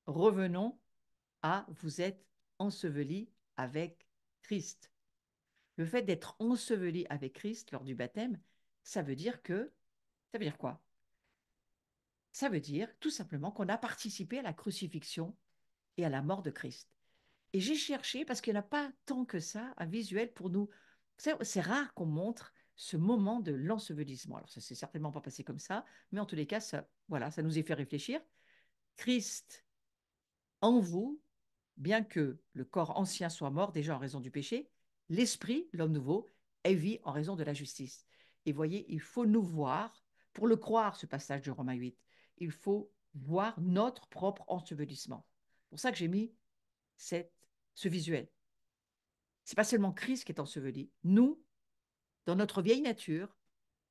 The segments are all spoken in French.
revenons à vous êtes ensevelis avec Christ. Le fait d'être enseveli avec Christ lors du baptême, ça veut dire quoi? Ça veut dire tout simplement qu'on a participé à la crucifixion et à la mort de Christ. Et j'ai cherché, parce qu'il n'y en a pas tant que ça, un visuel pour nous. C'est rare qu'on montre ce moment de l'ensevelissement. Alors, ça ne s'est certainement pas passé comme ça, mais en tous les cas, ça, voilà, ça nous a fait réfléchir. Christ en vous, bien que le corps ancien soit mort déjà en raison du péché, l'esprit, l'homme nouveau, est vie en raison de la justice. Et voyez, il faut nous voir, pour le croire, ce passage de Romains 8, il faut voir notre propre ensevelissement. C'est pour ça que j'ai mis cette, ce visuel. C'est pas seulement Christ qui est enseveli. Nous, dans notre vieille nature,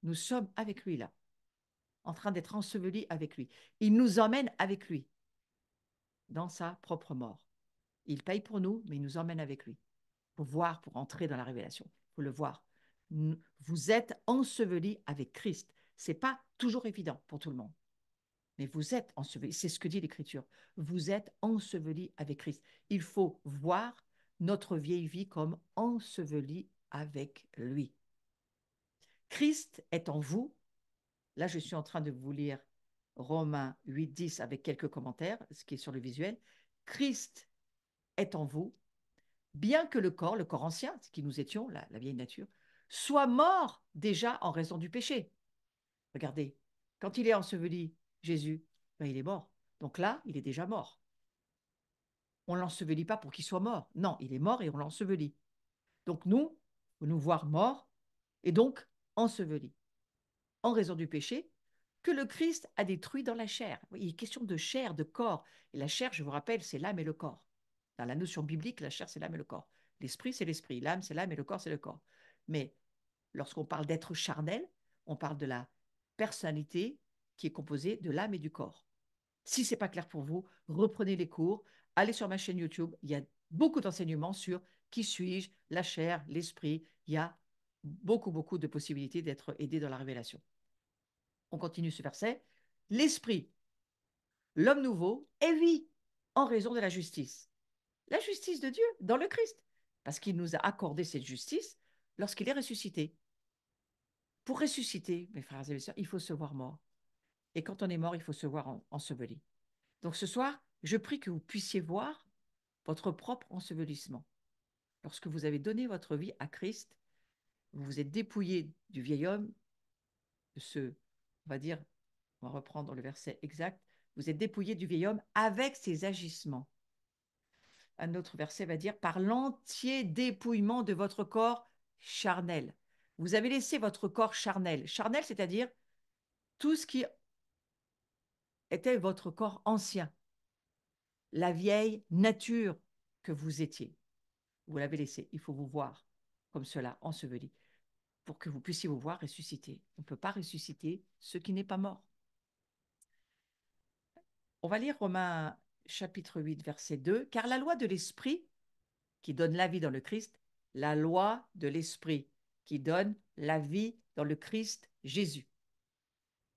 nous sommes avec lui là, en train d'être ensevelis avec lui. Il nous emmène avec lui dans sa propre mort. Il paye pour nous, mais il nous emmène avec lui. Il faut voir pour entrer dans la révélation. Il faut le voir. Vous êtes ensevelis avec Christ. C'est pas toujours évident pour tout le monde, mais vous êtes ensevelis. C'est ce que dit l'Écriture. Vous êtes ensevelis avec Christ. Il faut voir notre vieille vie comme ensevelie avec lui. Christ est en vous. Là, je suis en train de vous lire Romains 8:10 avec quelques commentaires, ce qui est sur le visuel. Christ est en vous, bien que le corps ancien, ce qui nous étions, la vieille nature, soit mort déjà en raison du péché. Regardez, quand il est enseveli, Jésus, ben, il est mort. Donc là, il est déjà mort. On ne l'ensevelit pas pour qu'il soit mort. Non, il est mort et on l'ensevelit. Donc nous, faut nous voir morts et donc ensevelis en raison du péché que le Christ a détruit dans la chair. Il est question de chair, de corps. Et la chair, je vous rappelle, c'est l'âme et le corps. Dans la notion biblique, la chair, c'est l'âme et le corps. L'esprit, c'est l'esprit. L'âme, c'est l'âme et le corps, c'est le corps. Mais lorsqu'on parle d'être charnel, on parle de la personnalité qui est composée de l'âme et du corps. Si ce n'est pas clair pour vous, reprenez les cours, allez sur ma chaîne YouTube. Il y a beaucoup d'enseignements sur qui suis-je, la chair, l'esprit. Il y a beaucoup de possibilités d'être aidé dans la révélation. On continue ce verset. L'esprit, l'homme nouveau, est vie en raison de la justice. La justice de Dieu dans le Christ. Parce qu'il nous a accordé cette justice lorsqu'il est ressuscité. Pour ressusciter, mes frères et mes sœurs, il faut se voir mort. Et quand on est mort, il faut se voir enseveli. Donc ce soir, je prie que vous puissiez voir votre propre ensevelissement. Lorsque vous avez donné votre vie à Christ, vous vous êtes dépouillé du vieil homme, de ce, on va dire, on va reprendre le verset exact, vous êtes dépouillé du vieil homme avec ses agissements. Un autre verset va dire, par l'entier dépouillement de votre corps charnel. Vous avez laissé votre corps charnel. Charnel, c'est-à-dire tout ce qui était votre corps ancien, la vieille nature que vous étiez. Vous l'avez laissé. Il faut vous voir comme cela, enseveli, pour que vous puissiez vous voir ressusciter. On ne peut pas ressusciter ce qui n'est pas mort. On va lire Romains chapitre 8, verset 2. Car la loi de l'Esprit qui donne la vie dans le Christ, la loi de l'Esprit qui donne la vie dans le Christ Jésus.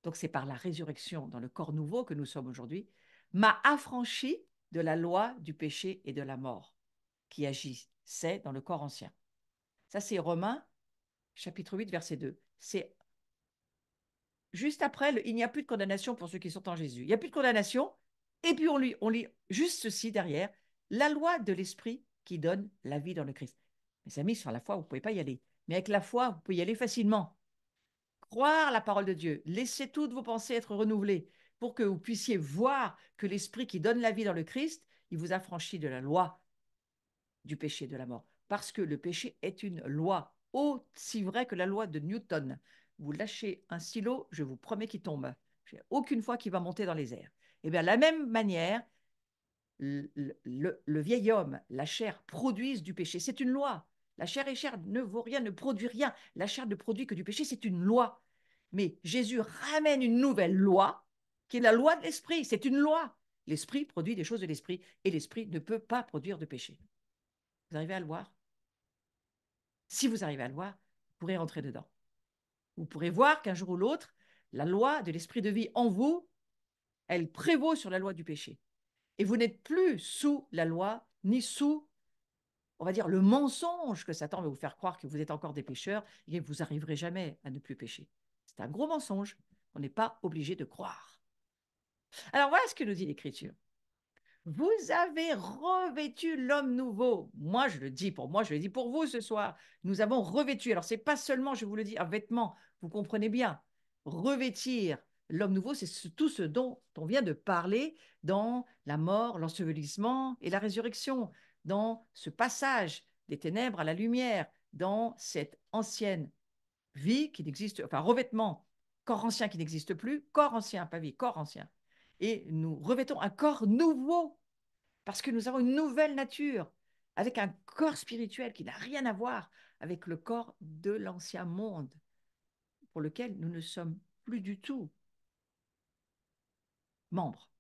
Donc c'est par la résurrection dans le corps nouveau que nous sommes aujourd'hui, m'a affranchi de la loi du péché et de la mort qui agissait dans le corps ancien. Ça c'est Romains chapitre 8, verset 2. C'est juste après, il n'y a plus de condamnation pour ceux qui sont en Jésus. Il n'y a plus de condamnation. Et puis on lit juste ceci derrière, la loi de l'Esprit qui donne la vie dans le Christ. Mes amis, sans la foi, vous ne pouvez pas y aller. Mais avec la foi, vous pouvez y aller facilement. Croire la parole de Dieu, laissez toutes vos pensées être renouvelées pour que vous puissiez voir que l'Esprit qui donne la vie dans le Christ, il vous a franchi de la loi du péché et de la mort. Parce que le péché est une loi, aussi vraie que la loi de Newton. Vous lâchez un stylo, je vous promets qu'il tombe. J'ai aucune foi qui va monter dans les airs. Et bien, de la même manière, le vieil homme, la chair, produisent du péché. C'est une loi. La chair et chair ne vaut rien, ne produit rien. La chair ne produit que du péché, c'est une loi. Mais Jésus ramène une nouvelle loi, qui est la loi de l'esprit. C'est une loi. L'esprit produit des choses de l'esprit, et l'esprit ne peut pas produire de péché. Vous arrivez à le voir? Si vous arrivez à le voir, vous pourrez rentrer dedans. Vous pourrez voir qu'un jour ou l'autre, la loi de l'esprit de vie en vous, elle prévaut sur la loi du péché. Et vous n'êtes plus sous la loi, ni sous, on va dire, le mensonge que Satan va vous faire croire que vous êtes encore des pécheurs et que vous n'arriverez jamais à ne plus pécher. C'est un gros mensonge. On n'est pas obligé de croire. Alors voilà ce que nous dit l'Écriture. Vous avez revêtu l'homme nouveau. Moi, je le dis pour moi, je le dis pour vous ce soir. Nous avons revêtu. Alors, c'est pas seulement, je vous le dis, un vêtement. Vous comprenez bien. Revêtir l'homme nouveau, c'est tout ce dont on vient de parler dans la mort, l'ensevelissement et la résurrection, dans ce passage des ténèbres à la lumière, dans cette ancienne vie qui n'existe, enfin revêtement, corps ancien qui n'existe plus, corps ancien, pas vie, corps ancien. Et nous revêtons un corps nouveau parce que nous avons une nouvelle nature avec un corps spirituel qui n'a rien à voir avec le corps de l'ancien monde pour lequel nous ne sommes plus du tout membres.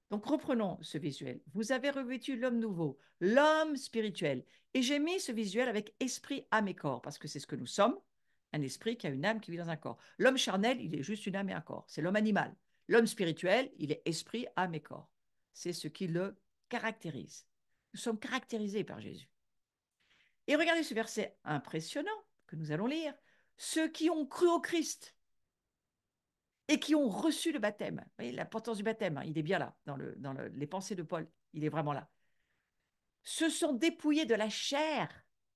Donc reprenons ce visuel. Vous avez revêtu l'homme nouveau, l'homme spirituel. Et j'ai mis ce visuel avec esprit, âme et corps, parce que c'est ce que nous sommes, un esprit qui a une âme qui vit dans un corps. L'homme charnel, il est juste une âme et un corps. C'est l'homme animal. L'homme spirituel, il est esprit, âme et corps. C'est ce qui le caractérise. Nous sommes caractérisés par Jésus. Et regardez ce verset impressionnant que nous allons lire. Ceux qui ont cru au Christ et qui ont reçu le baptême. Vous voyez l'importance du baptême, hein, il est bien là, dans les pensées de Paul, il est vraiment là. Se sont dépouillés de la chair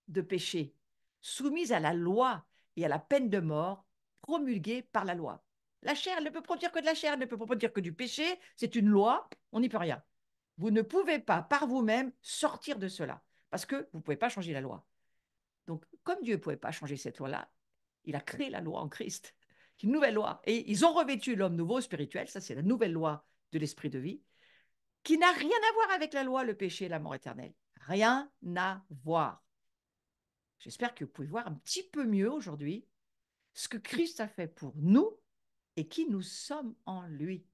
de péché, soumise à la loi et à la peine de mort promulguée par la loi. La chair, elle ne peut produire que de la chair, elle ne peut pas produire que du péché, c'est une loi, on n'y peut rien. Vous ne pouvez pas par vous-même sortir de cela, parce que vous ne pouvez pas changer la loi. Donc, comme Dieu ne pouvait pas changer cette loi-là, il a créé la loi en Christ, une nouvelle loi. Et ils ont revêtu l'homme nouveau spirituel, ça c'est la nouvelle loi de l'esprit de vie, qui n'a rien à voir avec la loi, le péché et la mort éternelle. Rien à voir. J'espère que vous pouvez voir un petit peu mieux aujourd'hui ce que Christ a fait pour nous et qui nous sommes en lui.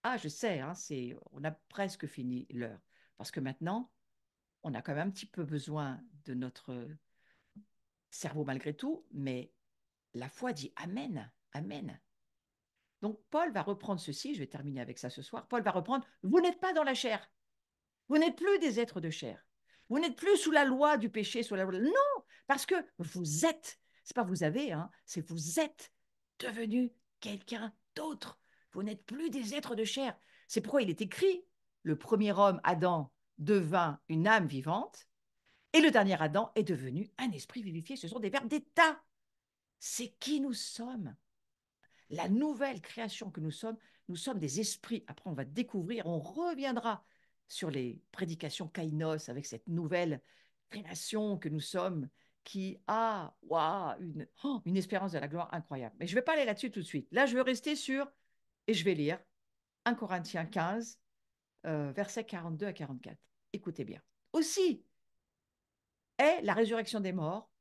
Ah, je sais, hein, on a presque fini l'heure, parce que maintenant, on a quand même un petit peu besoin de notre cerveau malgré tout, mais la foi dit Amen, Amen. Donc Paul va reprendre ceci, je vais terminer avec ça ce soir. Paul va reprendre, vous n'êtes pas dans la chair, vous n'êtes plus des êtres de chair, vous n'êtes plus sous la loi du péché, sous la loi. Non, parce que vous êtes, c'est pas vous avez, hein, c'est vous êtes devenu quelqu'un d'autre. Vous n'êtes plus des êtres de chair. C'est pourquoi il est écrit, le premier homme, Adam, devint une âme vivante, et le dernier Adam est devenu un esprit vivifié. Ce sont des verbes d'état. C'est qui nous sommes. La nouvelle création que nous sommes des esprits. Après, on va découvrir, on reviendra sur les prédications kainos avec cette nouvelle création que nous sommes qui a une espérance de la gloire incroyable. Mais je ne vais pas aller là-dessus tout de suite. Là, je veux rester sur, et je vais lire 1 Corinthiens 15, versets 42 à 44. Écoutez bien. Aussi est la résurrection des morts.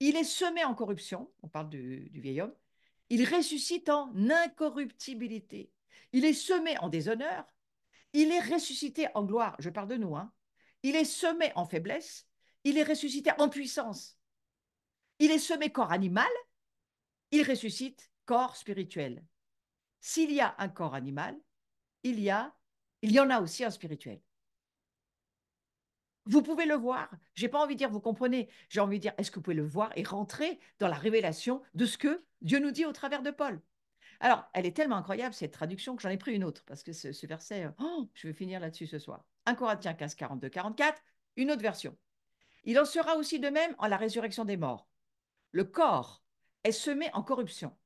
Il est semé en corruption, on parle du vieil homme, il ressuscite en incorruptibilité. Il est semé en déshonneur, il est ressuscité en gloire. Je parle de nous, hein. Il est semé en faiblesse, il est ressuscité en puissance. Il est semé corps animal, il ressuscite corps spirituel. S'il y a un corps animal, il y en a aussi un spirituel. Vous pouvez le voir. Je n'ai pas envie de dire, vous comprenez. J'ai envie de dire, est-ce que vous pouvez le voir et rentrer dans la révélation de ce que Dieu nous dit au travers de Paul. Alors, elle est tellement incroyable, cette traduction, que j'en ai pris une autre, parce que ce verset, je vais finir là-dessus ce soir. 1 Corinthiens 15, 42, 44, une autre version. Il en sera aussi de même en la résurrection des morts. Le corps est semé en corruption.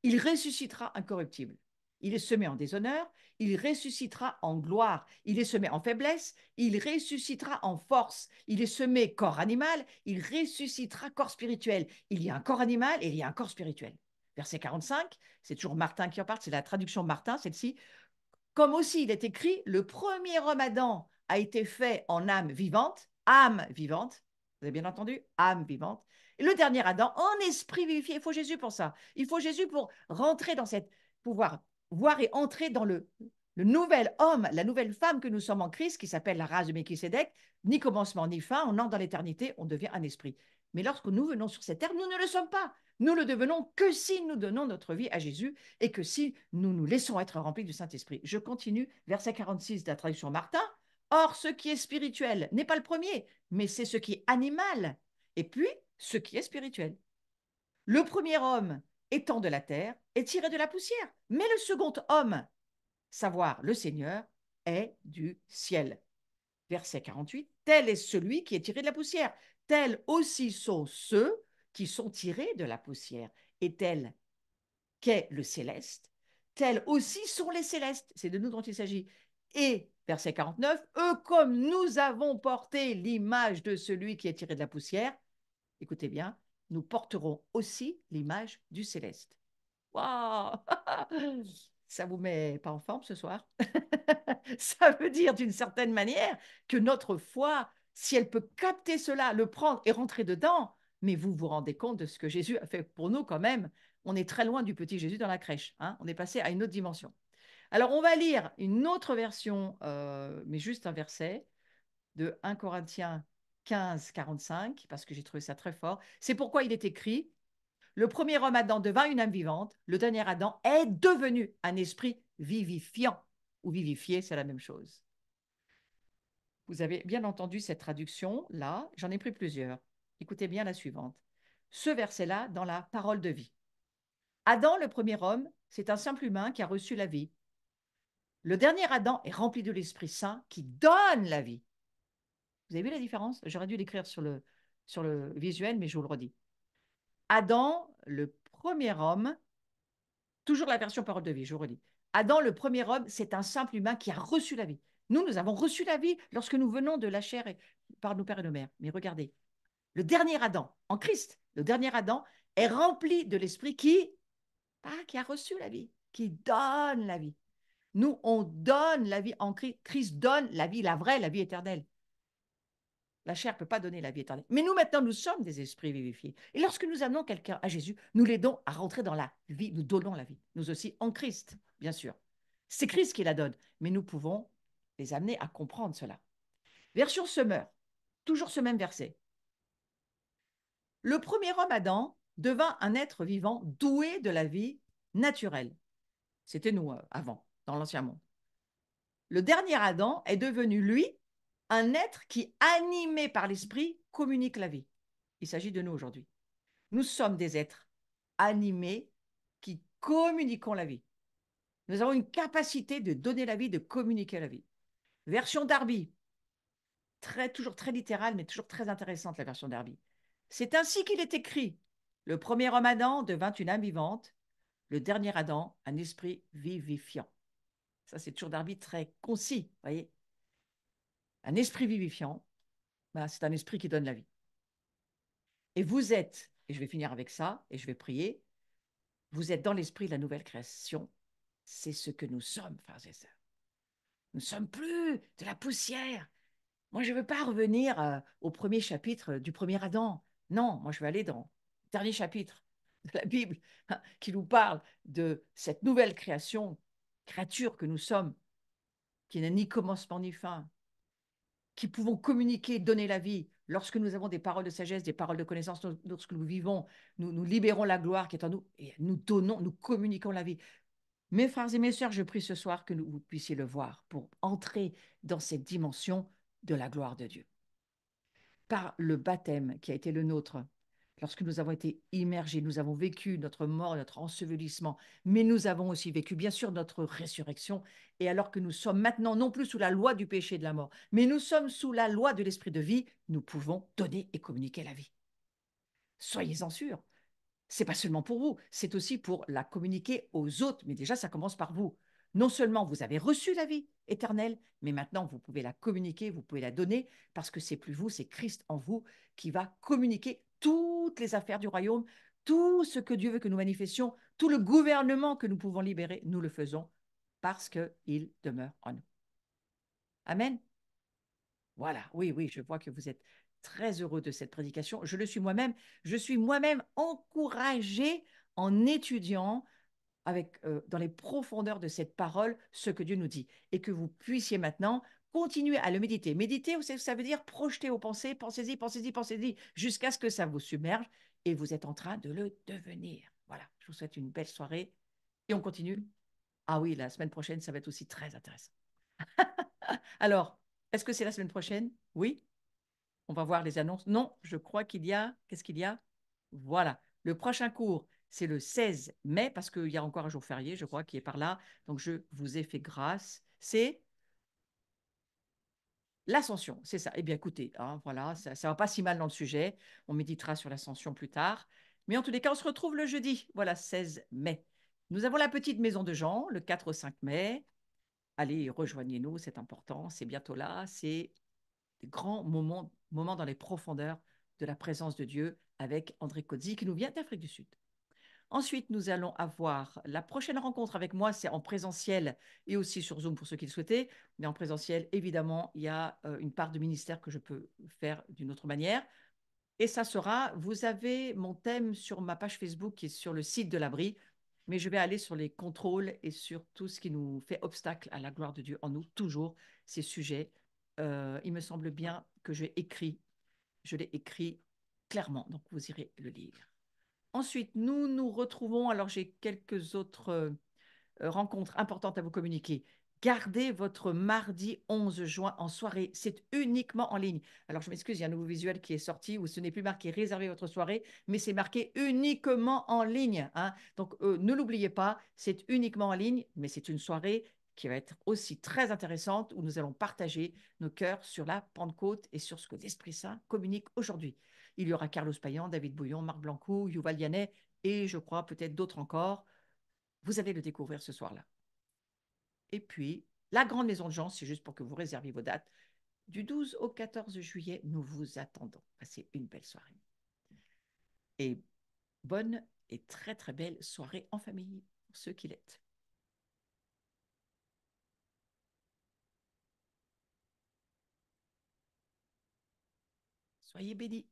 Il ressuscitera incorruptible. Il est semé en déshonneur, il ressuscitera en gloire. Il est semé en faiblesse, il ressuscitera en force. Il est semé corps animal, il ressuscitera corps spirituel. Il y a un corps animal et il y a un corps spirituel. Verset 45, c'est toujours Martin qui en parle, c'est la traduction Martin, celle-ci. Comme aussi il est écrit, le premier homme Adam a été fait en âme vivante, vous avez bien entendu, âme vivante, et le dernier Adam en esprit vivifié. Il faut Jésus pour ça. Il faut Jésus pour rentrer dans cette, pouvoir voir et entrer dans le nouvel homme, la nouvelle femme que nous sommes en Christ, qui s'appelle la race de Melchisédek, ni commencement ni fin, on entre dans l'éternité, on devient un esprit. Mais lorsque nous venons sur cette terre, nous ne le sommes pas. Nous le devenons que si nous donnons notre vie à Jésus et que si nous nous laissons être remplis du Saint-Esprit. Je continue, verset 46 de la traduction Martin. Or, ce qui est spirituel n'est pas le premier, mais c'est ce qui est animal. Et puis, ce qui est spirituel. Le premier homme, étant de la terre, est tiré de la poussière. Mais le second homme, savoir le Seigneur, est du ciel. Verset 48, tel est celui qui est tiré de la poussière. Tels aussi sont ceux qui sont tirés de la poussière. Et tel qu'est le céleste, tels aussi sont les célestes. C'est de nous dont il s'agit. Et, verset 49, eux comme nous avons porté l'image de celui qui est tiré de la poussière, écoutez bien, nous porterons aussi l'image du céleste. Waouh! Ça vous met pas en forme ce soir? Ça veut dire d'une certaine manière que notre foi, si elle peut capter cela, le prendre et rentrer dedans, mais vous vous rendez compte de ce que Jésus a fait pour nous quand même. On est très loin du petit Jésus dans la crèche, hein. On est passé à une autre dimension. Alors on va lire une autre version, mais juste un verset de 1 Corinthiens 15, 45, parce que j'ai trouvé ça très fort. C'est pourquoi il est écrit, le premier homme Adam devint une âme vivante, le dernier Adam est devenu un esprit vivifiant, ou vivifié, c'est la même chose. Vous avez bien entendu cette traduction-là, j'en ai pris plusieurs. Écoutez bien la suivante. Ce verset-là dans la parole de vie. Adam, le premier homme, c'est un simple humain qui a reçu la vie. Le dernier Adam est rempli de l'Esprit Saint qui donne la vie. Vous avez vu la différence? J'aurais dû l'écrire sur le visuel, mais je vous le redis. Adam, le premier homme, toujours la version parole de vie, je vous redis. Adam, le premier homme, c'est un simple humain qui a reçu la vie. Nous avons reçu la vie lorsque nous venons de la chair par nos pères et nos mères. Mais regardez, le dernier Adam, en Christ, le dernier Adam est rempli de l'Esprit qui a reçu la vie, qui donne la vie. Nous, on donne la vie en Christ. Christ donne la vie, la vraie, la vie éternelle. La chair ne peut pas donner la vie éternelle. Mais nous, maintenant, nous sommes des esprits vivifiés. Et lorsque nous amenons quelqu'un à Jésus, nous l'aidons à rentrer dans la vie. Nous donnons la vie. Nous aussi, en Christ, bien sûr. C'est Christ qui la donne. Mais nous pouvons les amener à comprendre cela. Version Semeur. Toujours ce même verset. Le premier homme, Adam, devint un être vivant doué de la vie naturelle. C'était nous avant, dans l'ancien monde. Le dernier Adam est devenu, lui, un être qui, animé par l'esprit, communique la vie. Il s'agit de nous aujourd'hui. Nous sommes des êtres animés qui communiquons la vie. Nous avons une capacité de donner la vie, de communiquer la vie. Version Darby, toujours très littérale, mais toujours très intéressante, la version Darby. C'est ainsi qu'il est écrit. Le premier homme Adam devint une âme vivante, le dernier Adam, un esprit vivifiant. Ça, c'est toujours Darby très concis, voyez. Un esprit vivifiant, ben, c'est un esprit qui donne la vie. Et vous êtes, et je vais finir avec ça, et je vais prier, vous êtes dans l'esprit de la nouvelle création. C'est ce que nous sommes, frères et sœurs. Nous ne sommes plus de la poussière. Moi, je ne veux pas revenir au premier chapitre du premier Adam. Non, moi, je veux aller dans le dernier chapitre de la Bible qui nous parle de cette nouvelle créature que nous sommes, qui n'a ni commencement ni fin, qui pouvons communiquer, donner la vie. Lorsque nous avons des paroles de sagesse, des paroles de connaissance, lorsque nous vivons, nous libérons la gloire qui est en nous et nous donnons, nous communiquons la vie. Mes frères et mes sœurs, je prie ce soir que vous puissiez le voir pour entrer dans cette dimension de la gloire de Dieu. Par le baptême qui a été le nôtre, lorsque nous avons été immergés, nous avons vécu notre mort, notre ensevelissement, mais nous avons aussi vécu, bien sûr, notre résurrection. Et alors que nous sommes maintenant non plus sous la loi du péché et de la mort, mais nous sommes sous la loi de l'esprit de vie, nous pouvons donner et communiquer la vie. Soyez-en sûrs. C'est pas seulement pour vous, c'est aussi pour la communiquer aux autres. Mais déjà, ça commence par vous. Non seulement vous avez reçu la vie éternelle, mais maintenant vous pouvez la communiquer, vous pouvez la donner, parce que c'est plus vous, c'est Christ en vous qui va communiquer toutes les affaires du royaume, tout ce que Dieu veut que nous manifestions, tout le gouvernement que nous pouvons libérer, nous le faisons parce qu'il demeure en nous. Amen. Voilà, oui, oui, je vois que vous êtes très heureux de cette prédication. Je le suis moi-même. Je suis moi-même encouragée en étudiant dans les profondeurs de cette parole ce que Dieu nous dit et que vous puissiez maintenant continuez à le méditer. Méditer, ça veut dire projeter vos pensées, pensez-y, pensez-y, pensez-y, jusqu'à ce que ça vous submerge et vous êtes en train de le devenir. Voilà, je vous souhaite une belle soirée et on continue. Ah oui, la semaine prochaine, ça va être aussi très intéressant. Alors, est-ce que c'est la semaine prochaine? Oui, on va voir les annonces. Non, je crois qu'il y a. Qu'est-ce qu'il y a? Voilà. Le prochain cours, c'est le 16 mai, parce qu'il y a encore un jour férié, je crois, qui est par là. Donc, je vous ai fait grâce. C'est l'ascension, c'est ça. Eh bien, écoutez, hein, voilà, ça ne va pas si mal dans le sujet. On méditera sur l'ascension plus tard. Mais en tous les cas, on se retrouve le jeudi, voilà, 16 mai. Nous avons la petite maison de Jean, le 4 au 5 mai. Allez, rejoignez-nous, c'est important, c'est bientôt là. C'est des grands moments dans les profondeurs de la présence de Dieu avec André Cozzi qui nous vient d'Afrique du Sud. Ensuite, nous allons avoir la prochaine rencontre avec moi, c'est en présentiel et aussi sur Zoom pour ceux qui le souhaitaient. Mais en présentiel, évidemment, il y a une part de ministère que je peux faire d'une autre manière. Et ça sera, vous avez mon thème sur ma page Facebook qui est sur le site de l'abri, mais je vais aller sur les contrôles et sur tout ce qui nous fait obstacle à la gloire de Dieu en nous, toujours ces sujets. Il me semble bien que je l'ai écrit clairement, donc vous irez le lire. Ensuite, nous nous retrouvons, alors j'ai quelques autres rencontres importantes à vous communiquer. Gardez votre mardi 11 juin en soirée. C'est uniquement en ligne. Alors, je m'excuse, il y a un nouveau visuel qui est sorti où ce n'est plus marqué réservez votre soirée, mais c'est marqué uniquement en ligne, hein. Donc, ne l'oubliez pas, c'est uniquement en ligne, mais c'est une soirée qui va être aussi très intéressante où nous allons partager nos cœurs sur la Pentecôte et sur ce que l'Esprit Saint communique aujourd'hui. Il y aura Carlos Payan, David Bouillon, Marc Blancou, Yuval Yanet et je crois peut-être d'autres encore. Vous allez le découvrir ce soir-là. Et puis, la grande maison de Jean, c'est juste pour que vous réserviez vos dates. Du 12 au 14 juillet, nous vous attendons. Passez une belle soirée. Et bonne et très très belle soirée en famille pour ceux qui l'êtes. Soyez bénis.